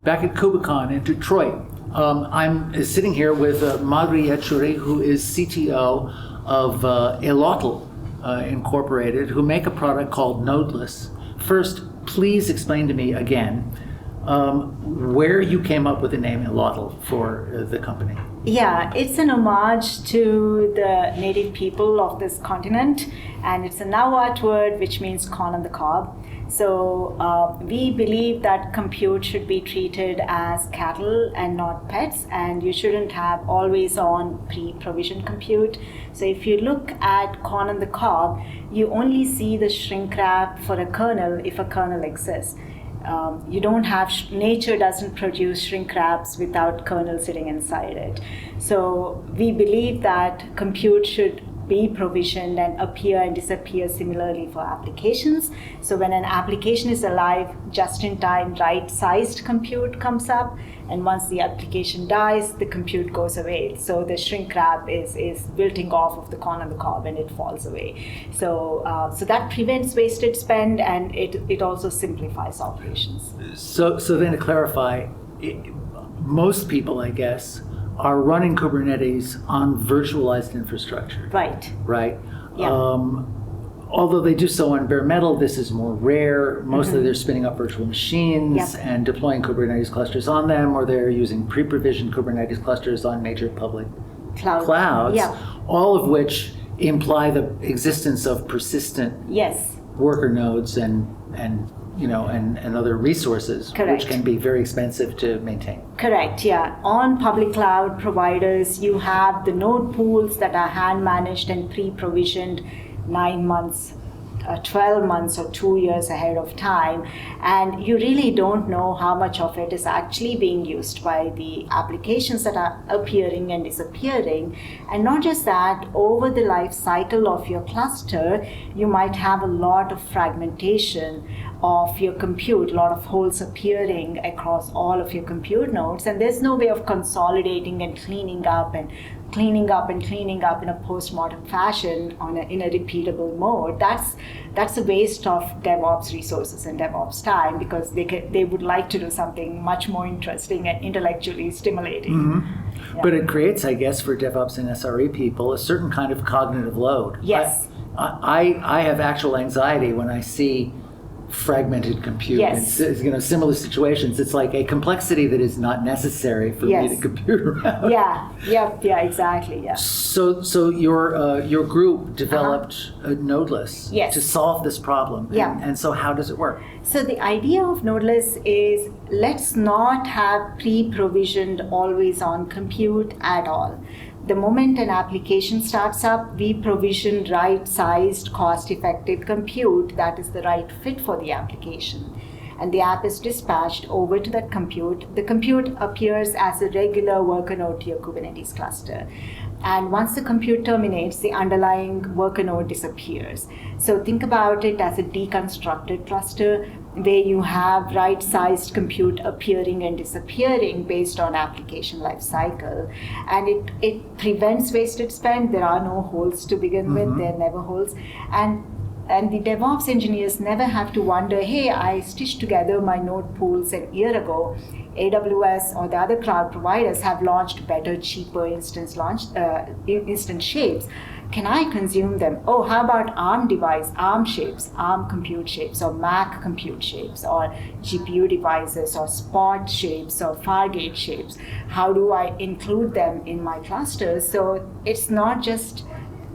Back at KubeCon in Detroit. I'm sitting here with Madhuri Yechuri, who is CTO of Elotl Incorporated, who make a product called Nodeless. First, please explain to me again where you came up with the name Elotl for the company. Yeah, it's an homage to the native people of this continent, and it's a Nahuatl word which means corn on the cob. So we believe that compute should be treated as cattle and not pets, and you shouldn't have always on pre-provisioned compute. So if you look at corn on the cob, you only see the shrink wrap for a kernel if a kernel exists. You don't have, nature doesn't produce shrink wraps without kernel sitting inside it. So we believe that compute should be provisioned and appear and disappear similarly for applications. So when an application is alive, just-in-time, right-sized compute comes up, and once the application dies, the compute goes away. So the shrink wrap is wilting off of the corn on the cob and it falls away. So that prevents wasted spend, and it also simplifies operations. So then to clarify, most people, I guess, are running Kubernetes on virtualized infrastructure. Right. Yeah. Although they do so on bare metal, this is more rare. Mostly they're spinning up virtual machines and deploying Kubernetes clusters on them, or they're using pre-provisioned Kubernetes clusters on major public clouds, all of which imply the existence of persistent worker nodes and other resources, which can be very expensive to maintain. Correct, yeah. On public cloud providers, you have the node pools that are hand managed and pre-provisioned 9 months, 12 months or 2 years ahead of time, and you really don't know how much of it is actually being used by the applications that are appearing and disappearing. And not just that, over the life cycle of your cluster, you might have a lot of fragmentation of your compute, a lot of holes appearing across all of your compute nodes, and there's no way of consolidating and cleaning up in a postmortem fashion in a repeatable mode. That's a waste of DevOps resources and DevOps time, because they would like to do something much more interesting and intellectually stimulating. Mm-hmm. Yeah. But it creates, I guess, for DevOps and SRE people, a certain kind of cognitive load. Yes. I have actual anxiety when I see fragmented compute in similar situations. It's like a complexity that is not necessary for me to compute around. Yeah, exactly. Yeah. So your group developed Nodeless to solve this problem. And so how does it work? So the idea of Nodeless is, let's not have pre-provisioned always-on compute at all. The moment an application starts up, we provision right-sized, cost-effective compute that is the right fit for the application. And the app is dispatched over to that compute. The compute appears as a regular worker node to your Kubernetes cluster. And once the compute terminates, the underlying worker node disappears. So think about it as a deconstructed cluster where you have right-sized compute appearing and disappearing based on application lifecycle. And it prevents wasted spend. There are no holes to begin with. There are never holes. And the DevOps engineers never have to wonder, hey, I stitched together my node pools a year ago. AWS or the other cloud providers have launched better, cheaper instant shapes. Can I consume them? Oh, how about ARM shapes, ARM compute shapes, or Mac compute shapes, or GPU devices, or Spot shapes, or Fargate shapes? How do I include them in my clusters? So it's not just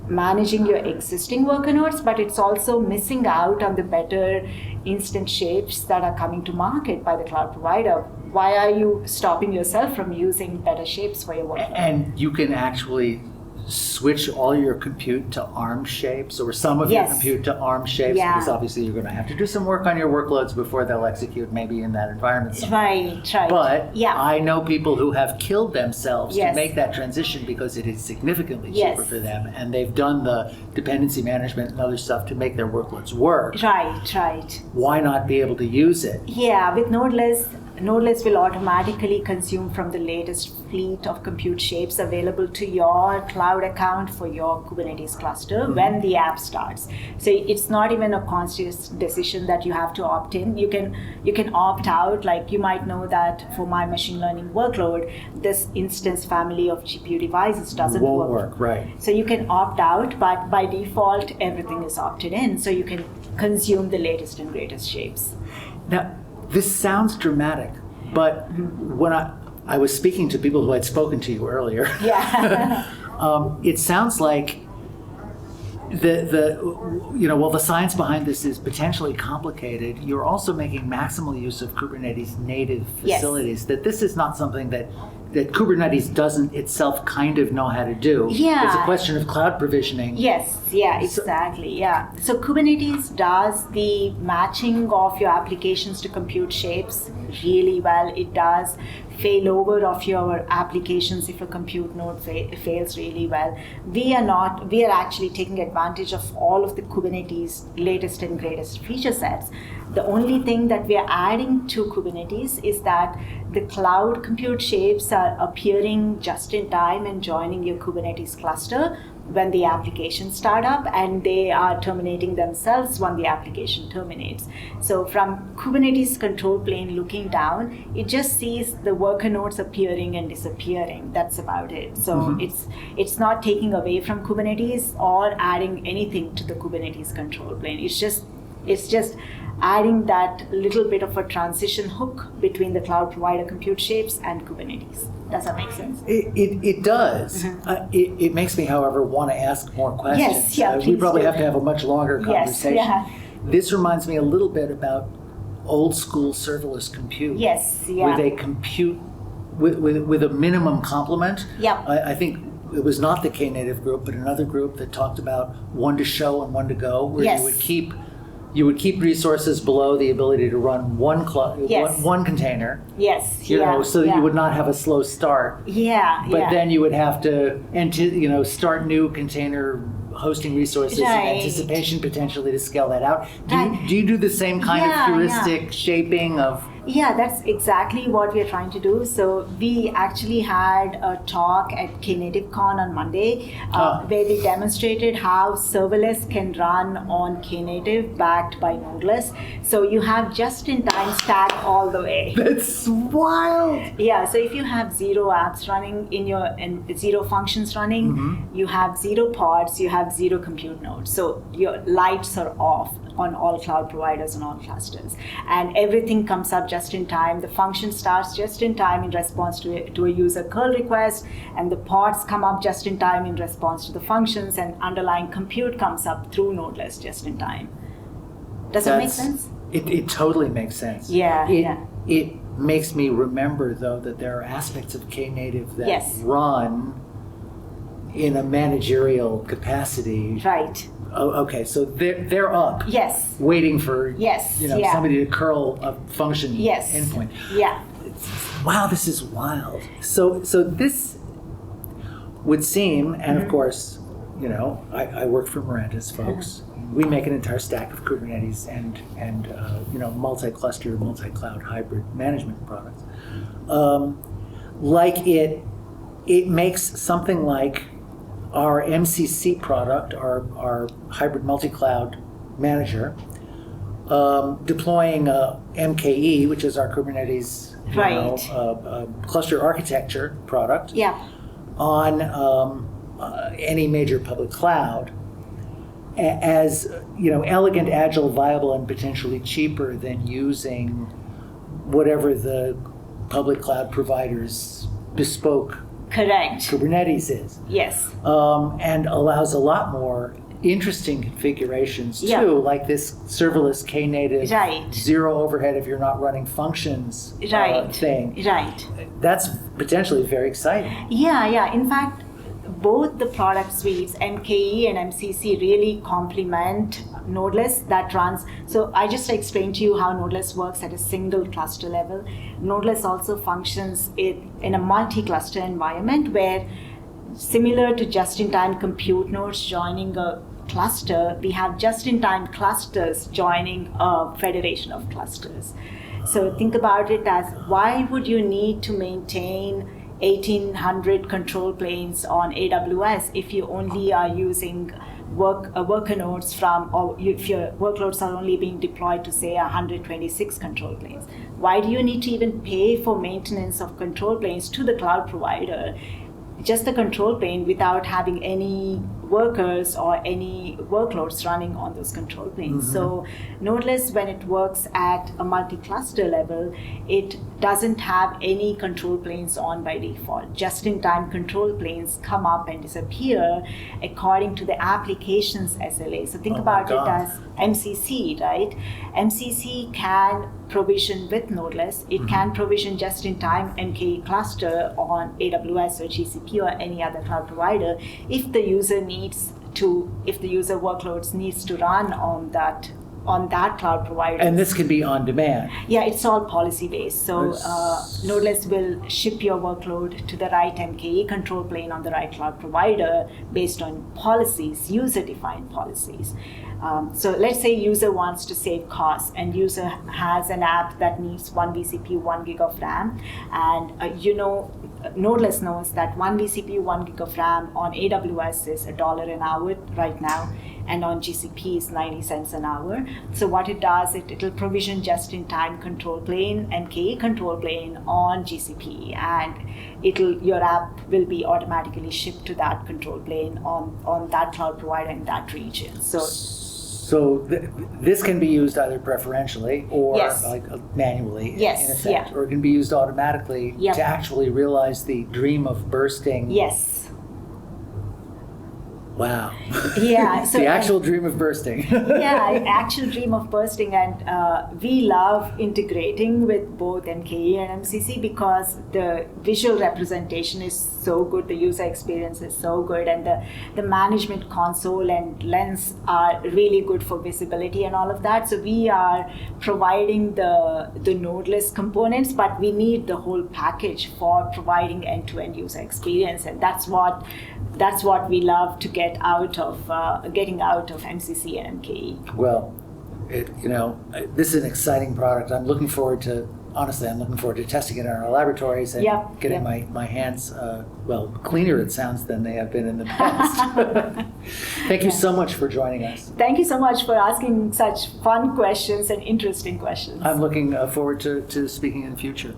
managing your existing worker nodes, but it's also missing out on the better instant shapes that are coming to market by the cloud provider. Why are you stopping yourself from using better shapes for your worker node? And you can actually switch all your compute to ARM shapes, or some of your compute to ARM shapes, because obviously you're going to have to do some work on your workloads before they'll execute maybe in that environment. Right. But I know people who have killed themselves to make that transition because it is significantly cheaper for them, and they've done the dependency management and other stuff to make their workloads work. Right. Why not be able to use it? Yeah, with Nodeless, Nodeless will automatically consume from the latest fleet of compute shapes available to your cloud account for your Kubernetes cluster when the app starts. So it's not even a conscious decision that you have to opt in. You can opt out. Like you might know that for my machine learning workload, this instance family of GPU devices doesn't Won't work, right. So you can opt out, but by default, everything is opted in. So you can consume the latest and greatest shapes. Now, this sounds dramatic, but when I was speaking to people who had spoken to you earlier, it sounds like while the science behind this is potentially complicated, you're also making maximal use of Kubernetes native facilities. That this is not something that Kubernetes doesn't itself kind of know how to do. Yeah. It's a question of cloud provisioning. Yes, yeah, exactly, So Kubernetes does the matching of your applications to compute shapes really well. It does failover of your applications if a compute node fails really well. We are actually taking advantage of all of the Kubernetes latest and greatest feature sets. The only thing that we are adding to Kubernetes is that the cloud compute shapes are appearing just in time and joining your Kubernetes cluster when the applications start up, and they are terminating themselves when the application terminates. So from Kubernetes control plane looking down, it just sees the worker nodes appearing and disappearing. That's about it. So it's not taking away from Kubernetes or adding anything to the Kubernetes control plane. It's just adding that little bit of a transition hook between the cloud provider compute shapes and Kubernetes. Does that make sense? It does. It makes me, however, want to ask more questions. Yes, we probably have to have a much longer conversation. Yes, This reminds me a little bit about old school serverless compute. Yes, With a compute, with a minimum complement. Yep. I think it was not the Knative group, but another group that talked about one to show and one to go, where you would keep resources below the ability to run one container. Yes. So that you would not have a slow start. But then you would have to, start new container hosting resources in anticipation potentially to scale that out. Do you do the same kind of heuristic shaping of? Yeah, that's exactly what we're trying to do. So we actually had a talk at Knative Con on Monday where we demonstrated how serverless can run on Knative backed by Nodeless. So you have just-in-time stack all the way. That's wild. Yeah, so if you have 0 apps running and 0 functions running, you have 0 pods, you have 0 compute nodes. So your lights are off on all cloud providers and all clusters. And everything comes up just in time. The function starts just in time in response to a user curl request, and the pods come up just in time in response to the functions, and underlying compute comes up through Nodeless just in time. Does that make sense? It totally makes sense. It makes me remember, though, that there are aspects of Knative that run in a managerial capacity. Right. Oh, okay, so they're up. Yes. Waiting for yeah. somebody to curl a function endpoint. Yeah. Wow, this is wild. So this would seem, and of course, I work for Mirantis folks. We make an entire stack of Kubernetes and multi-cluster, multi-cloud hybrid management products. It makes something like our MCC product, our hybrid multi-cloud manager, deploying MKE, which is our Kubernetes cluster architecture product, on any major public cloud, as elegant, agile, viable, and potentially cheaper than using whatever the public cloud provider's bespoke Kubernetes is. Yes. And allows a lot more interesting configurations too, like this serverless Knative, 0 overhead if you're not running functions thing. Right. That's potentially very exciting. Yeah. In fact, both the product suites, MKE and MCC, really complement Nodeless that runs. So I just explained to you how Nodeless works at a single cluster level. Nodeless also functions in a multi-cluster environment where, similar to just-in-time compute nodes joining a cluster, we have just-in-time clusters joining a federation of clusters. So think about it as, why would you need to maintain 1,800 control planes on AWS if you only are using worker nodes from, or if your workloads are only being deployed to say 126 control planes? Why do you need to even pay for maintenance of control planes to the cloud provider? Just the control plane without having any workers or any workloads running on those control planes. Mm-hmm. So Nodeless, when it works at a multi-cluster level, it doesn't have any control planes on by default. Just-in-time control planes come up and disappear according to the application's SLA. So think about it as MCC, right? MCC can provision with Nodeless. It can provision just-in-time MKE cluster on AWS or GCP or any other cloud provider if the user workloads needs to run on that cloud provider. And this can be on demand. Yeah, it's all policy based. So Nodeless will ship your workload to the right MKE control plane on the right cloud provider based on policies, user-defined policies. So let's say user wants to save costs, and user has an app that needs 1 vCPU, 1 gig of RAM, and Nodeless knows that 1 vCPU, 1 gig of RAM on AWS is $1 an hour right now, and on GCP is 90 cents an hour. So what it does, it'll provision just-in-time control plane, MKE control plane on GCP, and your app will be automatically shipped to that control plane on that cloud provider in that region. So this can be used either preferentially or yes. Manually, yes. in effect, yeah. or it can be used automatically yep. to actually realize the dream of bursting. Yes. Wow. Yeah. So the actual dream of bursting. Yeah, actual dream of bursting, and we love integrating with both MKE and MCC because the visual representation is so good, the user experience is so good, and the management console and lens are really good for visibility and all of that. So we are providing the Nodeless components, but we need the whole package for providing end-to-end user experience, and that's what we love to getting out of MCC and MKE. Well, this is an exciting product. I'm looking forward to testing it in our laboratories and getting my hands, cleaner it sounds than they have been in the past. Thank you so much for joining us. Thank you so much for asking such fun questions and interesting questions. I'm looking forward to speaking in the future.